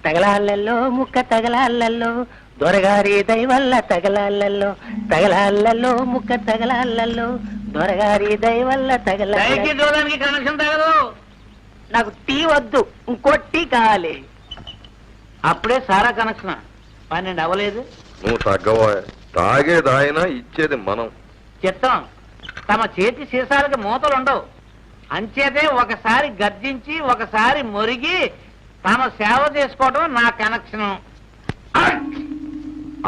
తగలాళ్ళల్లో ముక్క తగలాళ్ళల్లో దొరగారి దయవల్ల తగలాళ్ళల్లో తగలాళ్ళల్లో ముక్క తగలాళ్ళల్లో దొరగారి దయవల్ల చూడడానికి కనెక్షన్ తగదు. నాకు టీ వద్దు, ఇంకో టీ కావాలి. అప్పుడే సారా కనెక్షన్ 12 అవ్వలేదు. నువ్వు తగ్గవా? తాగేది ఆయన, ఇచ్చేది మనం. చిత్తం, తమ చేతి సీసాలకి మూతలు ఉండవు. అంచేతే ఒకసారి గర్జించి ఒకసారి మొరిగి తమ సేవ చేసుకోవడం నా కనెక్షన్.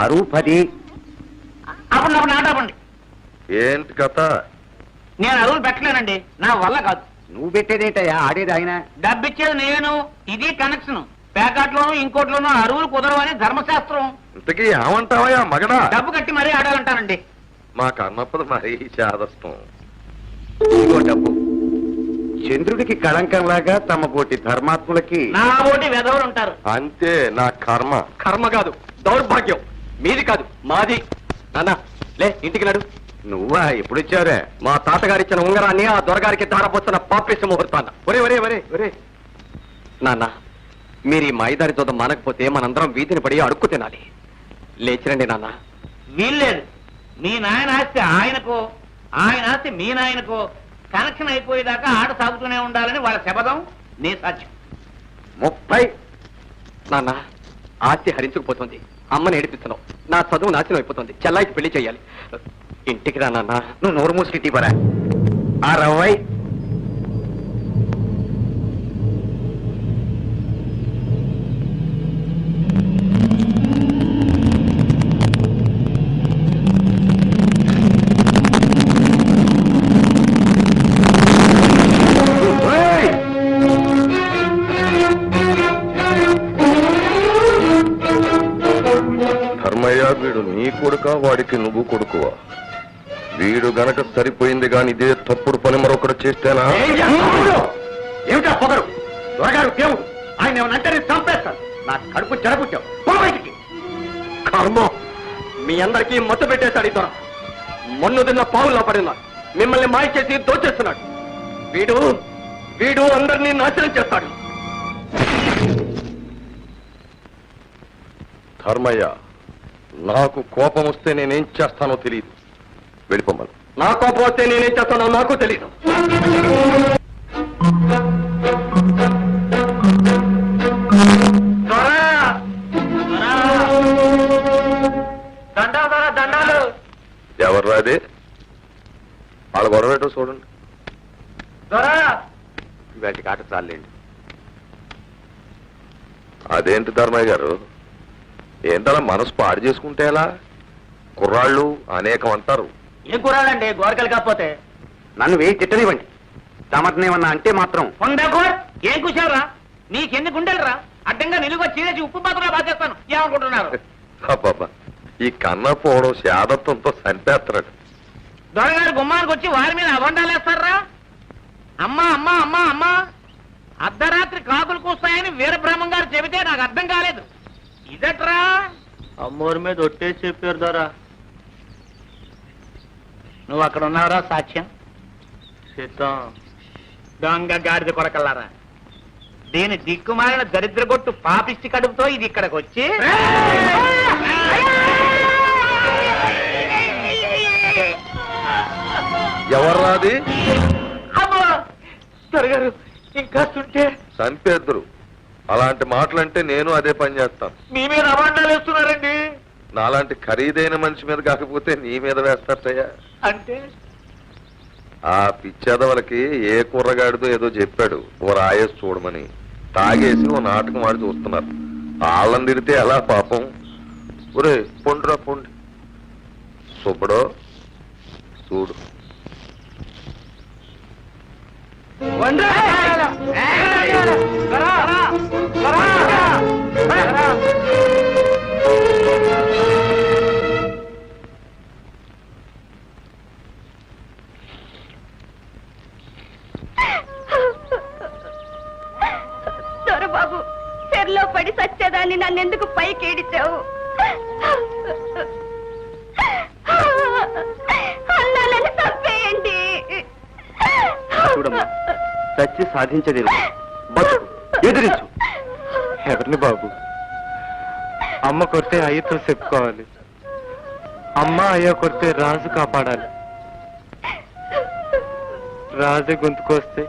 అరువు 10. అప్పుడు నాటపండి. ఏంటి కథ? నేను అరువులు పెట్టలేనండి, నా వల్ల కాదు. నువ్వు పెట్టేదేంటయ్యా? ఆడేది ఆయన. డబ్బిచ్చేది నేను. ఇది కనెక్షన్. ప్యాకెట్లోనూ ఇంకోట్లోనూ అరువులు కుదరవని ధర్మశాస్త్రం. ఇంతకీ ఏమంటావా మగడా? డబ్బు కట్టి మరీ ఆడాలంటానండి. మాకు అన్నప్పుడు మరీ చాదస్తం. ఇంకో డబ్బు చంద్రుడికి కళంకంలాగా తమ పోటీ ధర్మాత్ములకి నా ఓటి వెధవులు ఉంటారు. అంతే, నా కర్మ. కర్మ కాదు, దౌర్భాగ్యం. మీది కాదు, మాది. నాన్న లే, ఇంటికి నడు. నువ్వా? ఎప్పుడు ఇచ్చారే? మా తాతగారిచ్చిన ఉంగరాన్ని ఆ దొరగారికి ధారపోస్తున్న పాపిష్ట ముహూర్తాన్న. ఒరే ఒరే ఒరే ఒరే నాన్న, మీరు ఈ మాయిదారి దూదం మానకపోతే మనందరం వీధిని పడి అడుక్కు తినాలి. లేచిరండి నాన్న. వీల్లేదు. మీ నాయన ఆస్తి ఆయనకో, ఆయన ఆస్తి మీ నాయనకో కనెక్షన్ అయిపోయేదాకా ఆట సాగుతూనే ఉండాలని వాళ్ళ శపథం. నీ సాధ్యం. 30. నాన్న, ఆస్తి హరించుకుపోతుంది. అమ్మని ఏడిపిస్తున్నావు. నా చదువు నాశనం అయిపోతుంది. చెల్లాయికి పెళ్లి చేయాలి. ఇంటికి రా నాన్న. నువ్వు నోరు మూసుకి పరా. 60. ధర్మయ్య, వీడు నీ కొడుక, వాడికి నువ్వు కొడుకువా? వీడు గనక సరిపోయింది గాని ఇదే తప్పుడు పని మరొకటి చేస్తేనా? ఏమిటా పొగరు? దొరగారు దేవుడు. ఆయన ఏమనంటే నేను చంపేస్తాను. నా కడుపు చెడపుచ్చావు. బయటికి. కర్మ, మీ అందరికీ మత్తు పెట్టేశాడు ఈ దొర. మొన్ను తిన్న పావుల్లో పడినా మిమ్మల్ని మాయ చేసి దోచేస్తున్నాడు. వీడు వీడు అందరినీ నాశనం చేస్తాడు. ధర్మయ్య, నాకు కోపం వస్తే నేనేం చేస్తానో తెలియదు. వెళ్ళిపోమను. నా కోపం వస్తే నేనేం చేస్తానో నాకు తెలీదు. దండాలు. ఎవర్రా అది? వాళ్ళ గొడవ ఏంటో చూడండి. వాటికి ఆట చాలండి. అదేంటి ధర్మయ్య గారు, ఏంటలా మనసు పాడు చేసుకుంటే ఎలా? కుర్రాళ్ళు అనేకం అంటారు. ఏం కుర్రాడండి, గోరకలు కాకపోతే. నన్ను వేయి తిట్టనివ్వండి. తమటనేమన్నా అంటే మాత్రం ఏం కూర్చోరా? నీకెన్ని గుండెలరా? అడ్డంగా నిలువ చీరేసి ఉప్పు మాత్రమే బాధేస్తాను. ఏమనుకుంటున్నారు? అబ్బాబా, ఈ కన్న పోవడం శాదత్వంతో చంపేస్తున్నాడు. దొరగారు గుమ్మానికి వచ్చి వారి మీద అబండాలేస్తారా? అమ్మా అమ్మా అమ్మా అమ్మా, అర్ధరాత్రి కాకులు కూస్తాయని వీరబ్రహ్మం గారు చెబితే నాకు అర్థం కాలేదు. ఇదట్రా? అమ్మోరి మీద ఒట్టేసి చెప్పారు దొరా. నువ్వు అక్కడ ఉన్నావురా సాక్ష్యం? సిద్ధం. దొంగ గాడిద కొడకల్లారా, దీని దిక్కుమాలిన దరిద్ర కొట్టు పాపిష్టి కడుపుతో ఇది ఇక్కడికి వచ్చి ఎవర్రాది? అమ్మా దొరగారు ఇంకా చంపేద్దరు. అలాంటి మాటలంటే నేను అదే పని చేస్తాను. మీ మీద అబండాలు వేస్తున్నారండి. నాలాంటి ఖరీదైన మనిషి మీద కాకపోతే నీ మీద వేస్తారయ్యా. అంటే ఆ పిచ్చేదవలకి ఏ కుర్రగాడితో ఏదో చెప్పాడు ఓ రాయేసి చూడమని. తాగేసి ఓ నాటకం ఆడి చూస్తున్నారు. వాళ్ళని తిరిగితే ఎలా పాపం? ఒరే పొండురా పొండి. సుబ్బడో చూడు. దొరబాబు, చెర్లో పడి సచ్చేదాన్ని నన్నెందుకు పైకి ఏడిచావు? అన్నాలని చంపేయండి. చూడమ్మా, చచ్చి సాధించలేదు. బతుకు, ఎదిరించు. ఎవరిని బాబు? అమ్మ కొడితే అయ్యతో చెప్పుకోవాలి, అమ్మ అయ్య కొడితే రాజు కాపాడాలి, రాజు గొంతుకొస్తే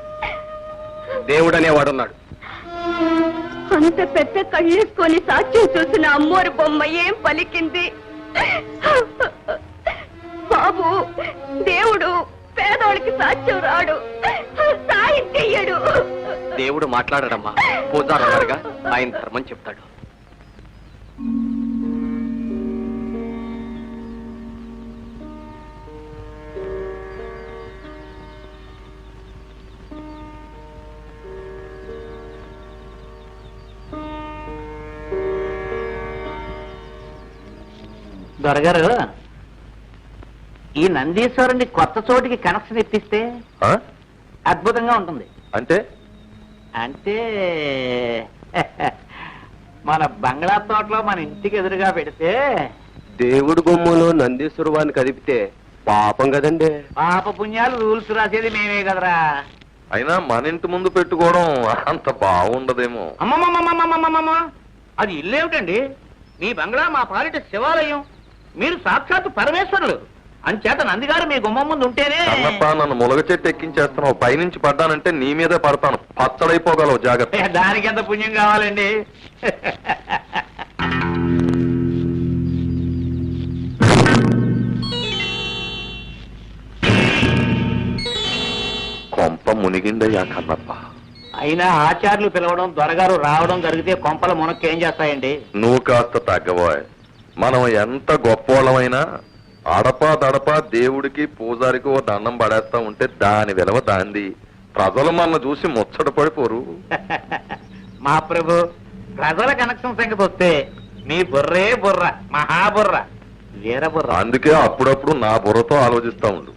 దేవుడు అనేవాడున్నాడు. అంత పెద్ద కళ్ళేసుకొని సాక్ష్యం చూసిన అమ్మోరు బొమ్మ ఏం పలికింది? బాబు, దేవుడు పేదోడికి సాక్ష్యం రాడు, సాయం చెయ్యడు. దేవుడు మాట్లాడడమ్మా, పూజారు అన్నారుగా, ఆయన ధర్మం చెప్తాడు. దొరగారు, ఈ నందీశ్వరుని కొత్త చోటికి కనెక్షన్ ఇప్పిస్తే ఆ? అద్భుతంగా ఉంటుంది. అంటే అంటే మన బంగ్లా తోటలో మన ఇంటికి ఎదురుగా పెడితే దేవుడు గుమ్మలో నందీశ్వరు వారిని కదిపితే పాపం కదండి. పాప పుణ్యాలు రూల్స్ రాసేది మేమే కదరా. అయినా మన ఇంటి ముందు పెట్టుకోవడం అంత బాగుండదేమో. అమ్మమ్మమ్మమ్మమ్మమ్మమ్మ, అది ఇల్లేమిటండి? మీ బంగ్లా మా పాలిట శివాలయం, మీరు సాక్షాత్తు పరమేశ్వరులు. అంచేత నందిగారు మీ గుమ్మం ముందు ఉంటేనే. అన్నప్ప, నన్ను ములగ చెట్టు ఎక్కించేస్తున్నావు. పైనుంచి పడ్డానంటే నీ మీదే పడతాను. పచ్చడైపోగలవు, జాగ్రత్త. దానికి ఎంత పుణ్యం కావాలండి? కొంప మునిగిందయ్యా కన్నప్ప. అయినా ఆచార్యులు పిలవడం, దొరగారు రావడం జరిగితే కొంపల మునక్కేం చేస్తాయండి? నువ్వు కాస్త తగ్గబోయ్. మనం ఎంత గొప్పోళ్ళమైనా అడపా దడపా దేవుడికి పూజారికి ఓ దండం పడేస్తా ఉంటే దాని విలువ దాంది. ప్రజలు మన చూసి ముచ్చట పడిపోరు. మా ప్రభు, ప్రజల కనెక్షన్ సంగతి వస్తే మీ బుర్రే బుర్ర, మహాబుర్ర, వీర బుర్ర. అందుకే అప్పుడప్పుడు నా బుర్రతో ఆలోచిస్తా ఉండు.